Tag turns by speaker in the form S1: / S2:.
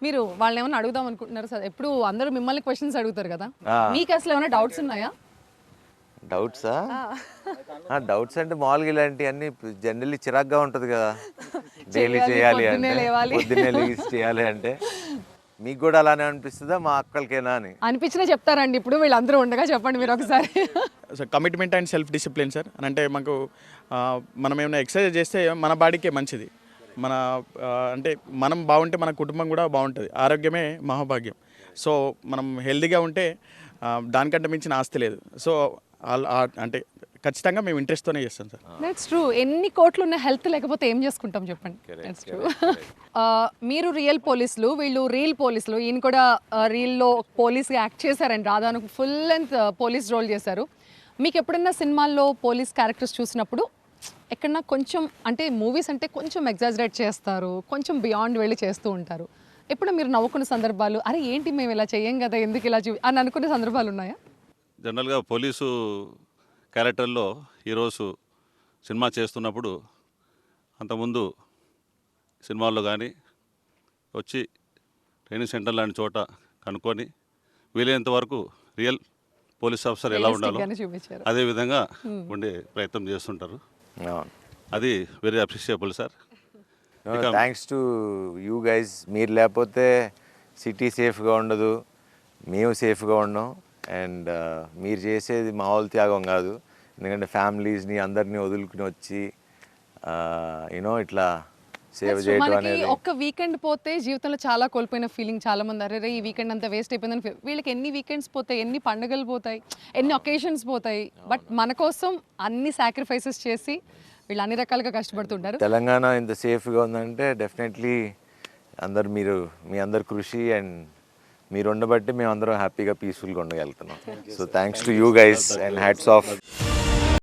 S1: మీరు వాళ్ళని ఏమైనా అడుగుదాం అనుకుంటున్నారు సార్? ఎప్పుడు అందరూ మిమ్మల్ని క్వశ్చన్స్ అడుగుతారు కదా, మీకు అసలు ఏమైనా డౌట్స్ ఉన్నాయా?
S2: డౌట్సా? డౌట్స్ అంటే మామూలుగా ఇలాంటివన్నీ జనరల్లీ చిరాగ్గా ఉంటుంది కదా, డైలీ చేయాలి అంటే, పొద్దున్నే లేచి చేయాలి అంటే. మీకు కూడా అలానే అనిపిస్తుందా మా అక్కలకేనా అని?
S1: అనిపించినా చెప్తారండి. ఇప్పుడు వీళ్ళందరూ ఉండగా చెప్పండి మీరు ఒకసారి.
S3: Sir commitment and self discipline sir. అంటే మాకు మనం ఏమైనా ఎక్సర్సైజ్ చేస్తే మన బాడీకే మంచిది. మన అంటే మనం బాగుంటే మన కుటుంబం కూడా బాగుంటుంది. ఆరోగ్యమే మహాభాగ్యం. సో మనం హెల్తీగా ఉంటే దానికంటే మించిన ఆస్తి లేదు. సో అంటే ఖచ్చితంగా మేము ఇంట్రెస్ట్తోనే చేస్తాం సార్.
S1: That's true. ఎన్ని కోట్లు ఉన్న హెల్త్ లేకపోతే ఏం చేసుకుంటాం చెప్పండి. That's true. మీరు రియల్ పోలీసులు, వీళ్ళు రీల్ పోలీసులు. ఈయన కూడా రీల్లో పోలీస్గా యాక్ట్ చేశారండి. రాధాను ఫుల్ లెంత్ పోలీస్ రోల్ చేశారు. మీకు ఎప్పుడన్నా సినిమాల్లో పోలీస్ క్యారెక్టర్స్ చూసినప్పుడు ఎక్కడన్నా కొంచెం అంటే మూవీస్ అంటే కొంచెం ఎగ్జాజరేట్ చేస్తారు, కొంచెం బియాండ్ వెళ్ళి చేస్తూ ఉంటారు. ఎప్పుడు మీరు నవ్వుకున్న సందర్భాలు, అరే ఏంటి మేము ఇలా చెయ్యం కదా, ఎందుకు ఇలా అని అనుకునే సందర్భాలు ఉన్నాయా?
S4: జనరల్గా పోలీసు క్యారెక్టర్లో హీరోస్ సినిమా చేస్తున్నప్పుడు అంతకుముందు సినిమాల్లో కానీ వచ్చి ట్రైనింగ్ సెంటర్ లాంటి చోట కనుక్కొని వీలైనంత వరకు రియల్ పోలీస్ ఆఫీసర్ ఎలా ఉండాలో అదే విధంగా ఉండే ప్రయత్నం చేస్తుంటారు. అది very appreciable sir.
S2: Thanks to you guys. మీరు లేకపోతే సిటీ సేఫ్గా ఉండదు, మేము సేఫ్గా ఉండం. అండ్ మీరు చేసేది మామూలు త్యాగం కాదు. ఎందుకంటే ఫ్యామిలీస్ని అందరినీ వదులుకుని వచ్చి యూనో ఇట్లా సేవ్ చేయడం అనేది.
S1: ఒక్క వీకెండ్ పోతే జీవితంలో చాలా కోల్పోయిన ఫీలింగ్ చాలా మంది. అరే ఈ వీకెండ్ అంతా వేస్ట్ అయిపోయిందని. వీళ్ళకి ఎన్ని వీకెండ్స్ పోతాయి, ఎన్ని పండుగలు పోతాయి, ఎన్ని ఒకేషన్స్ పోతాయి. బట్ మన కోసం అన్ని సాక్రిఫైసెస్ చేసి వీళ్ళు అన్ని రకాలుగా కష్టపడుతుంటారు.
S2: తెలంగాణ ఇంత సేఫ్గా ఉందంటే డెఫినెట్లీ అందరు మీ అందరు కృషి అండ్ మీరు ఉండబట్టి మేము అందరం హ్యాపీగా పీస్ఫుల్గా ఉండగలుగుతున్నాం. So thanks to you guys and hats of.